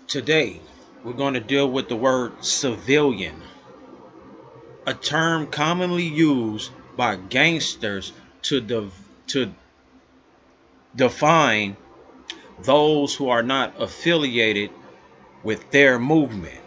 Today, we're going to deal with the word civilian, a term commonly used by gangsters to define those who are not affiliated with their movement.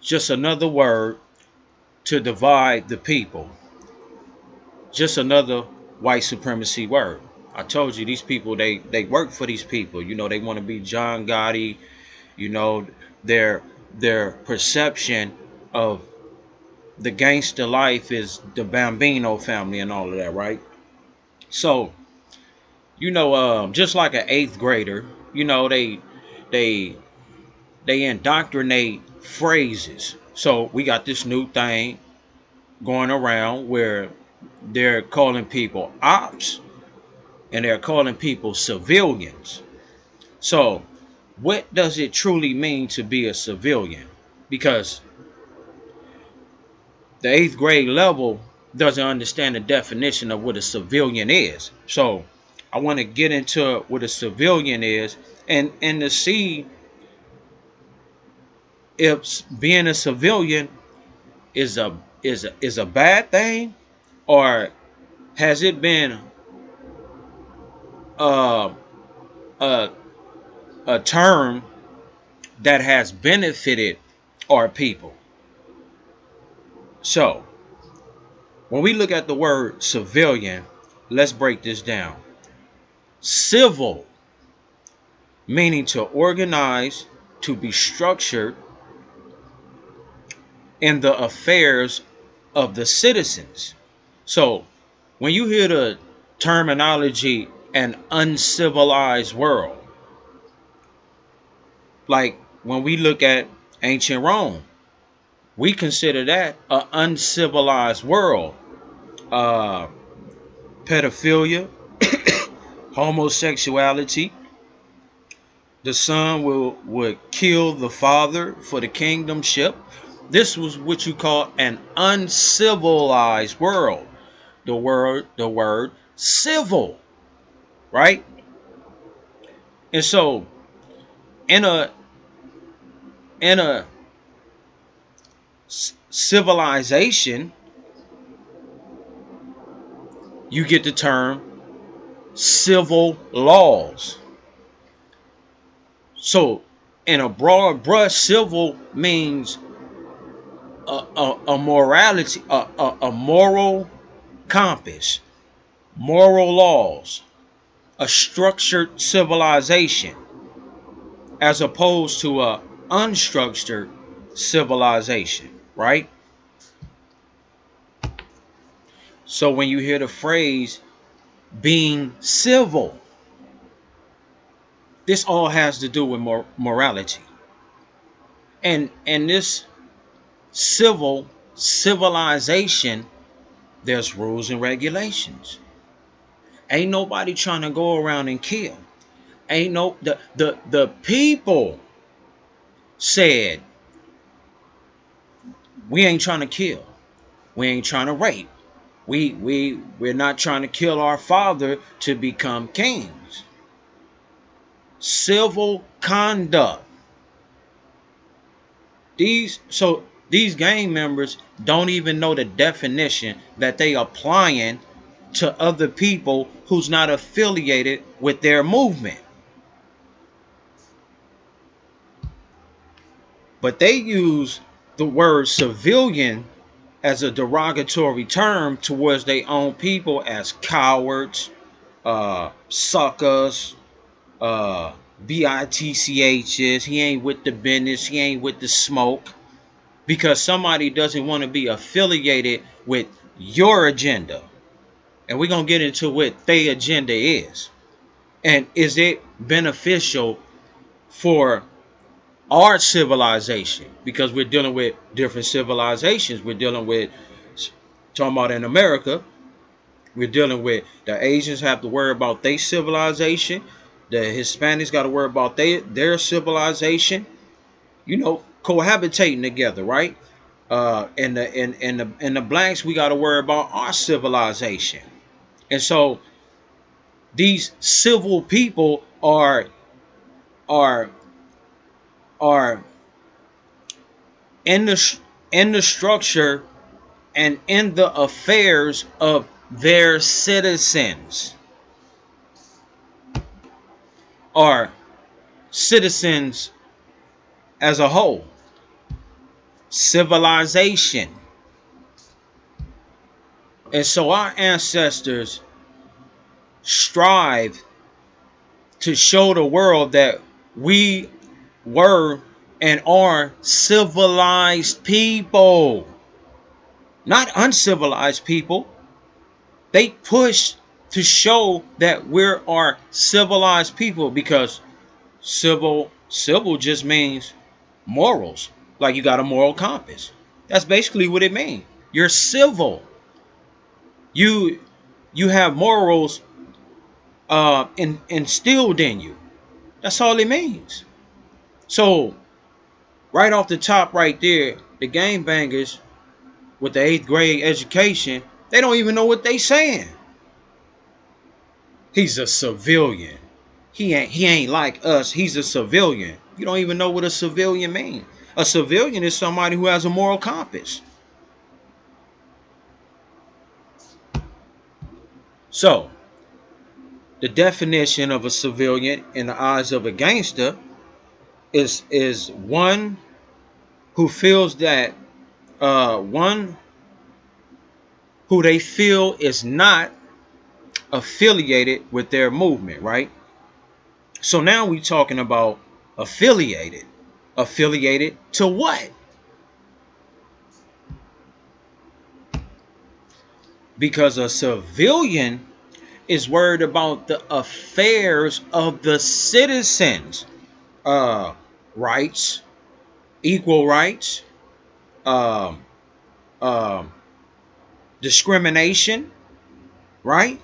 Just another word to divide the people. Just another white supremacy word. I told you these people, they work for these people. They want to be John Gotti. You know, their their perception of the gangster life is the Bambino family and all of that, right? So, just like an eighth grader, they they indoctrinate phrases. So we got this new thing going around where they're calling people ops and they're calling people civilians. So, what does it truly mean to be a civilian? Because the eighth grade level doesn't understand the definition of what a civilian is. So I want to get into what a civilian is and to see if being a civilian is a bad thing, or has it been uh, a a term that has benefited our people. So when we look at the word civilian, let's break this down. Civil, meaning to organize, to be structured in the affairs of the citizens. So when you hear the terminology an uncivilized world, like when we look at ancient Rome, we consider that an uncivilized world. Uh, Pedophilia, homosexuality. The son would kill the father for the kingdomship. This was what you call an uncivilized world. The word civil, right? And so in a in a civilization, you get the term civil laws. So in a broad brush, civil means a morality, a moral compass, moral laws, a structured civilization, as opposed to a unstructured civilization, right? So when you hear the phrase being civil, this all has to do with morality. And this civilization, there's rules and regulations. Ain't nobody trying to go around and kill. Ain't no the people said we ain't trying to kill. We ain't trying to rape. We're not trying to kill our father to become kings. Civil conduct. These gang members don't even know the definition that they applying to other people who's not affiliated with their movement. But they use the word civilian as a derogatory term towards their own people as cowards, suckers, uh, bitchs. He ain't with the business. He ain't with the smoke. Because somebody doesn't want to be affiliated with your agenda. And we're going to get into what their agenda is. And is it beneficial for our civilization? Because we're dealing with different civilizations. We're dealing with, talking about in America, we're dealing with the Asians have to worry about their civilization. The Hispanics got to worry about their civilization. Cohabitating together, right? And the blacks, we got to worry about our civilization. And so these civil people are are in the structure and in the affairs of their citizens, or citizens as a whole, civilization. And so our ancestors strive to show the world that we were and are civilized people, not uncivilized people. They push to show that we are civilized people, because civil just means morals. Like you got a moral compass. That's basically what it means. You're civil. You have morals instilled in you. That's all it means. So right off the top right there, the game bangers with the 8th grade education, they don't even know what they saying. He's a civilian. He ain't like us. He's a civilian. You don't even know what a civilian means. A civilian is somebody who has a moral compass. So, the definition of a civilian in the eyes of a gangster is one who feels that one who they feel is not affiliated with their movement, right? So now we're talking about affiliated. Affiliated to what? Because a civilian is worried about the affairs of the citizens. Rights, equal rights, um, um, discrimination, right?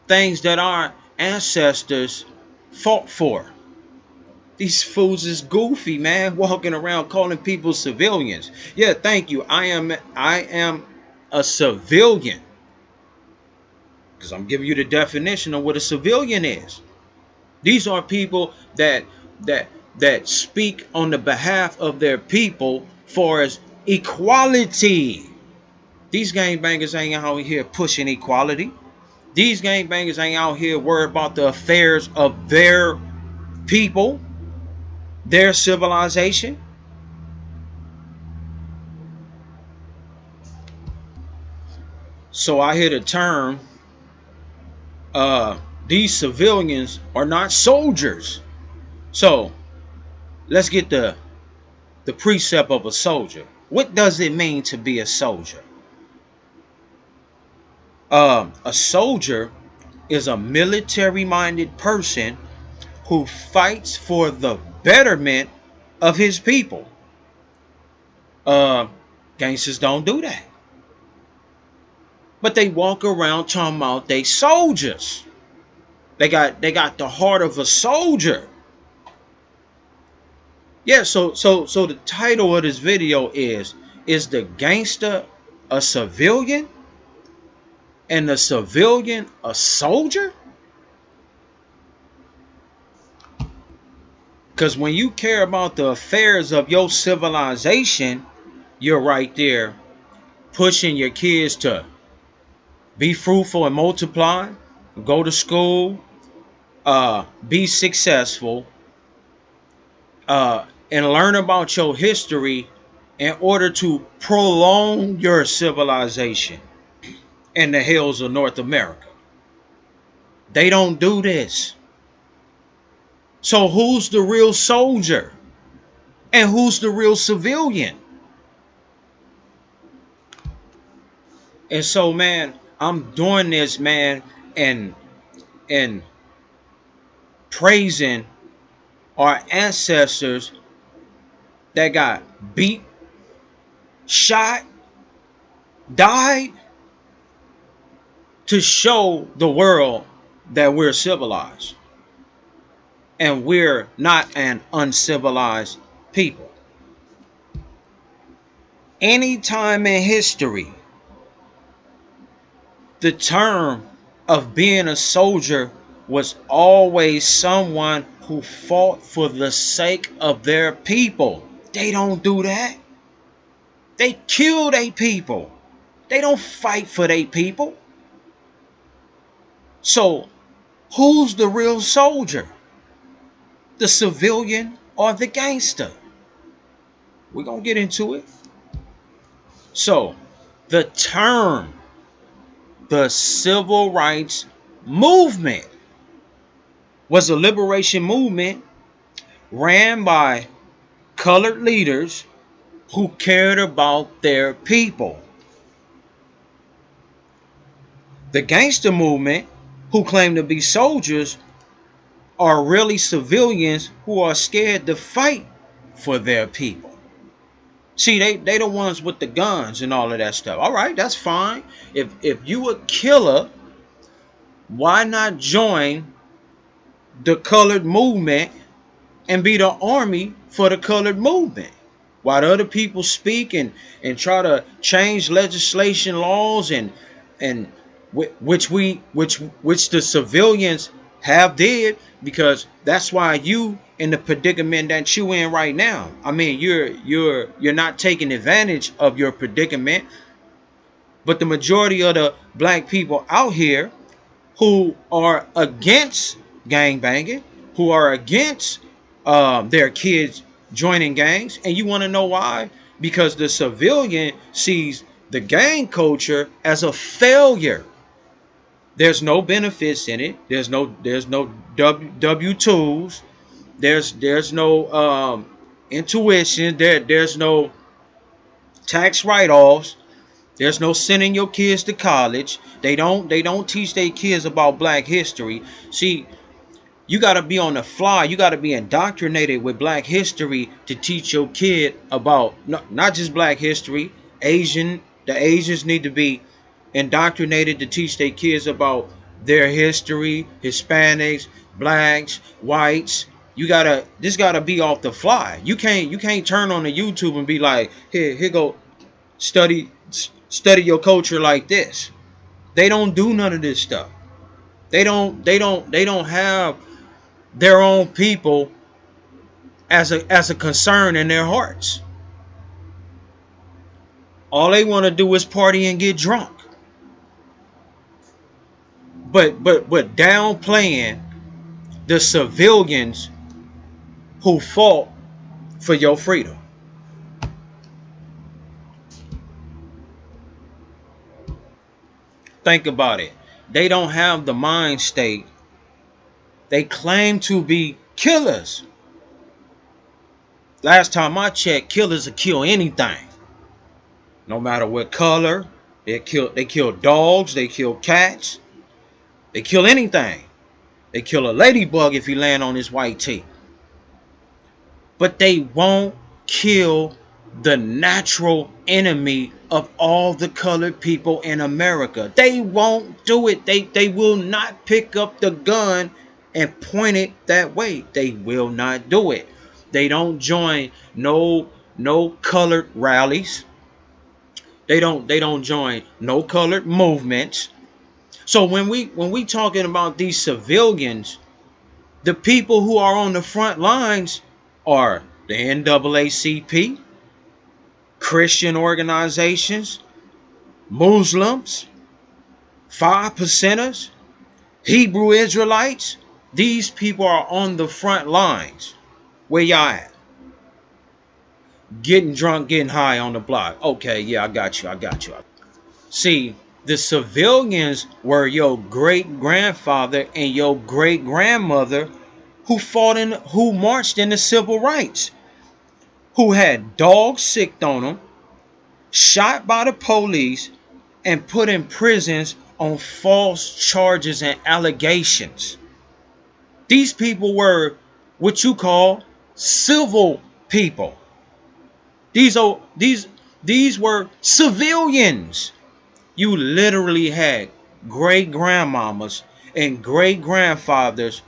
Things that our ancestors fought for. These fools is goofy, man, walking around calling people civilians. Yeah, thank you. I am a civilian, because I'm giving you the definition of what a civilian is. These are people that that speak on the behalf of their people for as equality. These gangbangers ain't out here pushing equality. These gangbangers ain't out here worried about the affairs of their people, their civilization. So I hear the term, these civilians are not soldiers. So let's get the precept of a soldier. What does it mean to be a soldier? A soldier is a military-minded person who fights for the betterment of his people. Uh, Gangsters don't do that, but they walk around talking about they soldiers. They got the heart of a soldier. Yeah. So the title of this video is the gangster a civilian and the civilian a soldier? Because when you care about the affairs of your civilization, you're right there pushing your kids to be fruitful and multiply, go to school, be successful, and learn about your history in order to prolong your civilization in the hills of North America. They don't do this. So who's the real soldier? And who's the real civilian? And so, man, I'm doing this, man, and praising our ancestors that got beat, shot, died to show the world that we're civilized and we're not an uncivilized people. Any time in history, the term of being a soldier was always someone who fought for the sake of their people. They don't do that. They kill their people. They don't fight for their people. So who's the real soldier? The civilian or the gangster? We're going to get into it. So the term, the civil rights movement, was a liberation movement ran by colored leaders who cared about their people. The gangster movement, who claim to be soldiers, are really civilians who are scared to fight for their people. See, they the ones with the guns and all of that stuff. All right, that's fine. If you a killer, why not join the colored movement and be the army for the colored movement? While other people speak and try to change legislation laws and which the civilians have did, because that's why you in the predicament that you in right now. I mean, you're not taking advantage of your predicament, but the majority of the black people out here who are against gangbanging, who are against their kids joining gangs. And you want to know why? Because the civilian sees the gang culture as a failure. There's no benefits in it. There's no W-2s. There's no intuition. There's no tax write-offs. There's no sending your kids to college. They don't teach their kids about black history. See, you got to be on the fly. You got to be indoctrinated with black history to teach your kid about not just black history. The Asians need to be indoctrinated to teach their kids about their history. Hispanics, blacks, whites. This gotta be off the fly. You can't turn on the YouTube and be like, here go, study your culture like this. They don't do none of this stuff. They don't have their own people as a concern in their hearts. All they want to do is party and get drunk. But downplaying the civilians who fought for your freedom. Think about it. They don't have the mind state. They claim to be killers. Last time I checked, killers will kill anything. No matter what color. They kill dogs. They kill cats. They kill anything. They kill a ladybug if he land on his white tee. But they won't kill the natural enemy of all the colored people in America. They won't do it. They will not pick up the gun and point it that way. They will not do it. They don't join no colored rallies. They don't join no colored movements. So when we talking about these civilians, the people who are on the front lines are the NAACP, Christian organizations, Muslims, 5%ers, Hebrew Israelites. These people are on the front lines. Where y'all at? Getting drunk, getting high on the block. Okay, yeah, I got you. See, the civilians were your great-grandfather and your great-grandmother who marched in the civil rights, who had dogs sicked on them, shot by the police, and put in prisons on false charges and allegations. These people were what you call civil people. These were civilians. You literally had great-grandmamas and great-grandfathers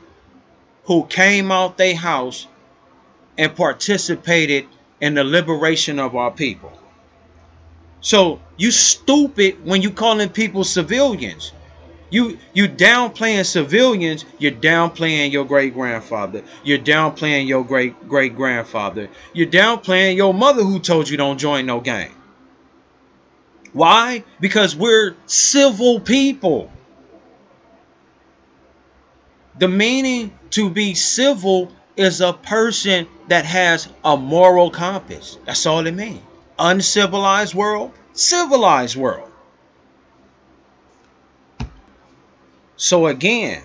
who came out their house and participated in the liberation of our people. So you stupid when you calling people civilians. You downplaying civilians, you're downplaying your great grandfather, you're downplaying your great grandfather, you're downplaying your mother who told you don't join no gang. Why? Because we're civil people. The meaning to be civil is a person that has a moral compass. That's all it means. Uncivilized world, civilized world. So again,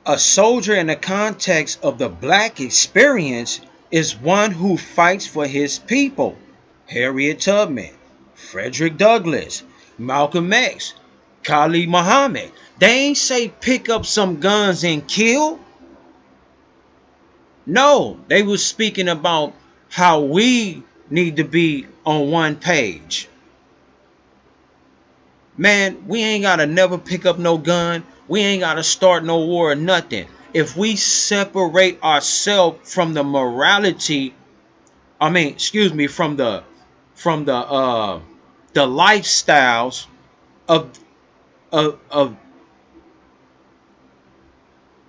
a soldier in the context of the black experience is one who fights for his people. Harriet Tubman, Frederick Douglass, Malcolm X, Khalid Muhammad. They ain't say pick up some guns and kill. No, they was speaking about how we need to be on one page. Man, we ain't gotta never pick up no gun. We ain't gotta start no war or nothing. If we separate ourselves from the morality, from the lifestyles of of of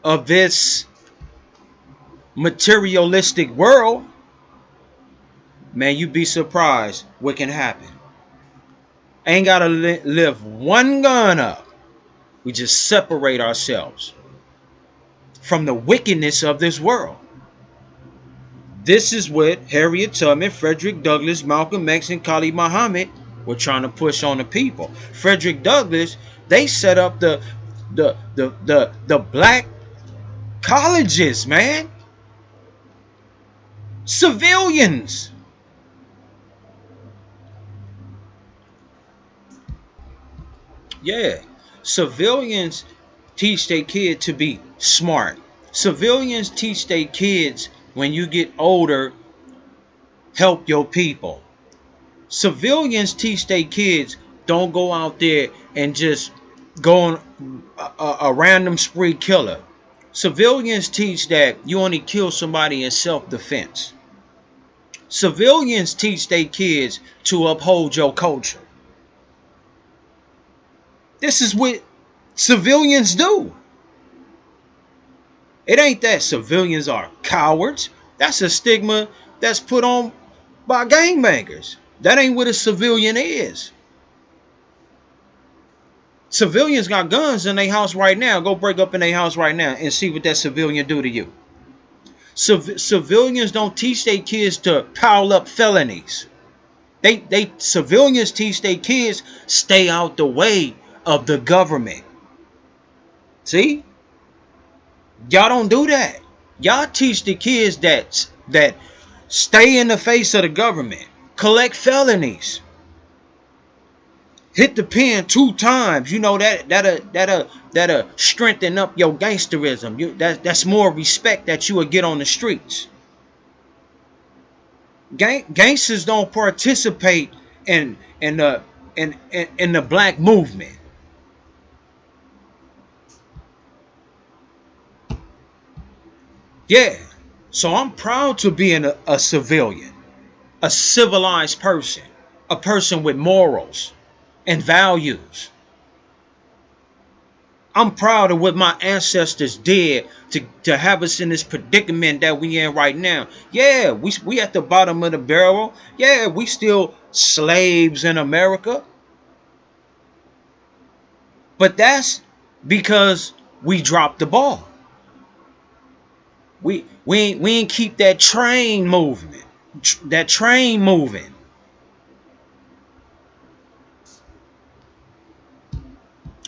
of this materialistic world, man, you'd be surprised what can happen. Ain't gotta live one gun up. We just separate ourselves from the wickedness of this world. This is what Harriet Tubman, Frederick Douglass, Malcolm X, and Khalid Muhammad were trying to push on the people. Frederick Douglass, they set up the black colleges, man. Civilians. Yeah. Civilians teach their kid to be smart. Civilians teach their kids when you get older, help your people. Civilians teach their kids don't go out there and just go on a random spree killer. Civilians teach that you only kill somebody in self-defense. Civilians teach their kids to uphold your culture. This is what civilians do. It ain't that civilians are cowards. That's a stigma that's put on by gangbangers. That ain't what a civilian is. Civilians got guns in their house right now. Go break up in their house right now and see what that civilian do to you. Civilians don't teach their kids to pile up felonies. Civilians teach their kids stay out the way of the government. See? Y'all don't do that. Y'all teach the kids that stay in the face of the government, collect felonies, hit the pen 2 times. You know that'll strengthen up your gangsterism. That's more respect that you will get on the streets. Gangsters don't participate in the black movement. Yeah, so I'm proud to be a civilian, a civilized person, a person with morals and values. I'm proud of what my ancestors did to have us in this predicament that we in right now. Yeah, we at the bottom of the barrel. Yeah, we still slaves in America. But that's because we dropped the ball. We ain't keep that train moving. That train moving.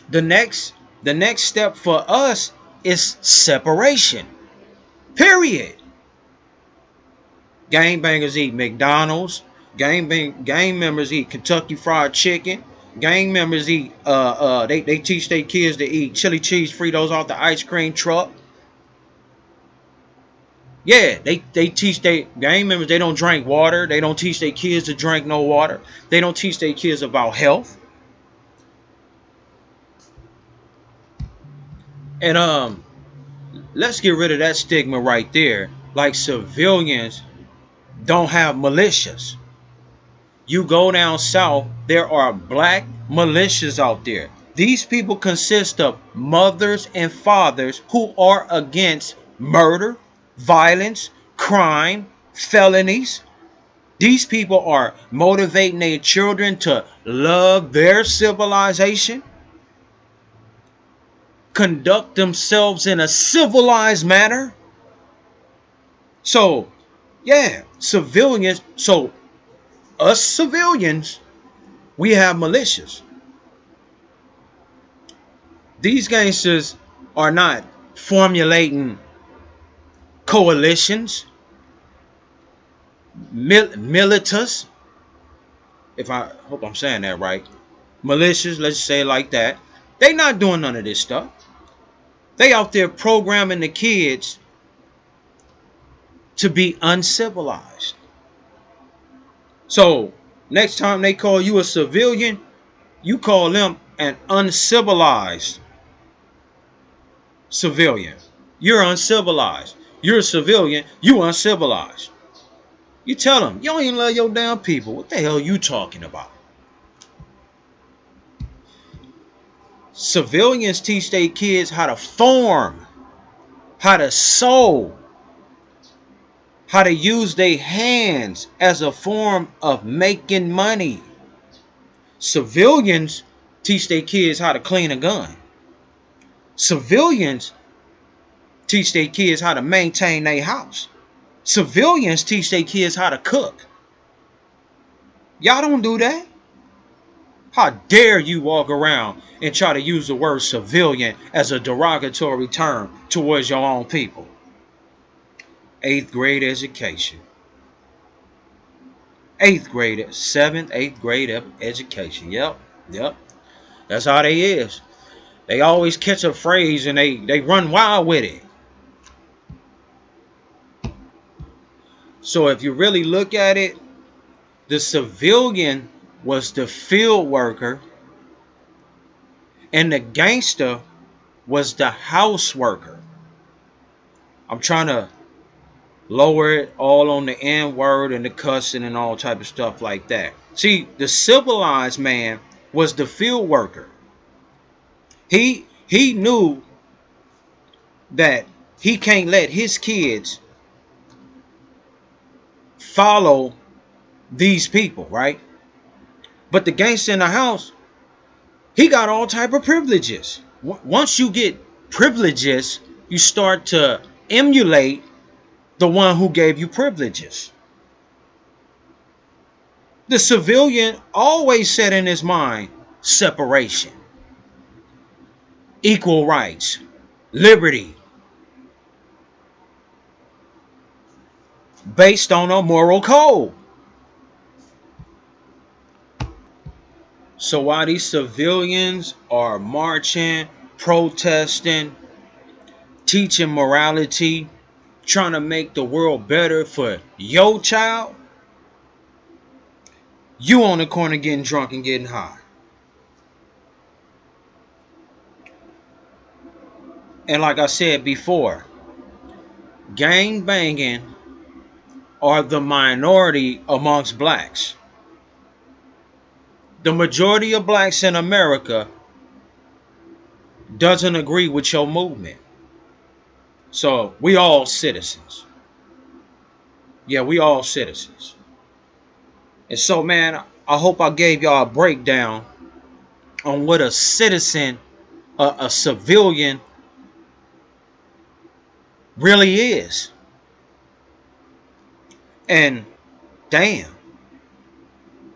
The next step for us is separation. Period. Gangbangers eat McDonald's. Gang members eat Kentucky Fried Chicken. Gang members eat they teach their kids to eat chili cheese Fritos off the ice cream truck. Yeah, they teach their gang members they don't drink water. They don't teach their kids to drink no water. They don't teach their kids about health. And let's get rid of that stigma right there. Like civilians don't have militias. You go down south, there are black militias out there. These people consist of mothers and fathers who are against murder, violence, crime, felonies. These people are motivating their children to love their civilization, conduct themselves in a civilized manner. So, yeah, civilians. So, us civilians, we have militias. These gangsters are not formulating coalitions, militas. If I hope I'm saying that right, militias. Let's say it like that. They not doing none of this stuff. They out there programming the kids to be uncivilized. So next time they call you a civilian, you call them an uncivilized civilian. You're uncivilized. You're a civilian. You uncivilized. You tell them you don't even love your damn people. What the hell are you talking about? Civilians teach their kids how to farm, how to sew, how to use their hands as a form of making money. Civilians teach their kids how to clean a gun. Civilians teach their kids how to maintain their house. Civilians teach their kids how to cook. Y'all don't do that. How dare you walk around and try to use the word civilian as a derogatory term towards your own people? 8th grade education. 8th grade, 7th, 8th grade education. Yep. That's how they is. They always catch a phrase and they run wild with it. So if you really look at it, the civilian was the field worker and the gangster was the house worker. I'm trying to lower it all on the N word and the cussing and all type of stuff like that. See, the civilized man was the field worker. He knew that he can't let his kids follow these people, right? But the gangster in the house, he got all type of privileges. Once you get privileges, you start to emulate the one who gave you privileges. The civilian always set in his mind separation, equal rights, liberty, based on a moral code. So while these civilians are marching, protesting, teaching morality, trying to make the world better for your child, you on the corner getting drunk and getting high. And like I said before, gang banging are the minority amongst blacks. The majority of blacks in America doesn't agree with your movement. So we all citizens. Yeah, we all citizens. And so, man, I hope I gave y'all a breakdown on what a citizen, a civilian really is. And damn,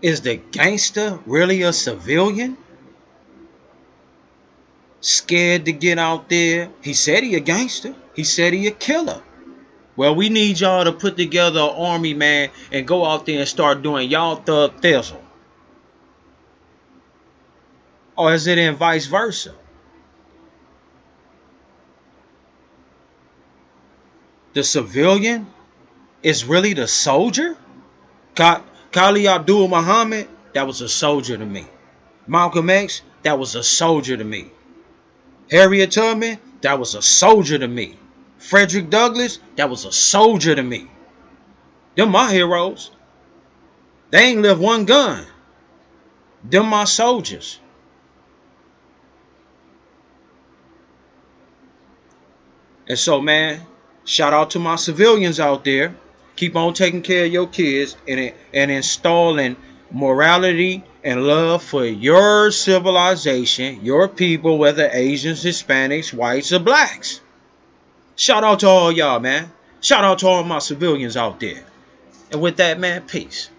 is the gangster really a civilian? Scared to get out there? He said he a gangster. He said he a killer. Well, we need y'all to put together an army, man, and go out there and start doing y'all thug thizzle. Or is it in vice versa? The civilian is really the soldier? Khalid Abdul Muhammad, that was a soldier to me. Malcolm X, that was a soldier to me. Harriet Tubman, that was a soldier to me. Frederick Douglass, that was a soldier to me. Them my heroes. They ain't lift one gun. Them my soldiers. And so, man, shout out to my civilians out there. Keep on taking care of your kids and installing morality and love for your civilization, your people, whether Asians, Hispanics, whites, or blacks. Shout out to all y'all, man. Shout out to all my civilians out there. And with that, man, peace.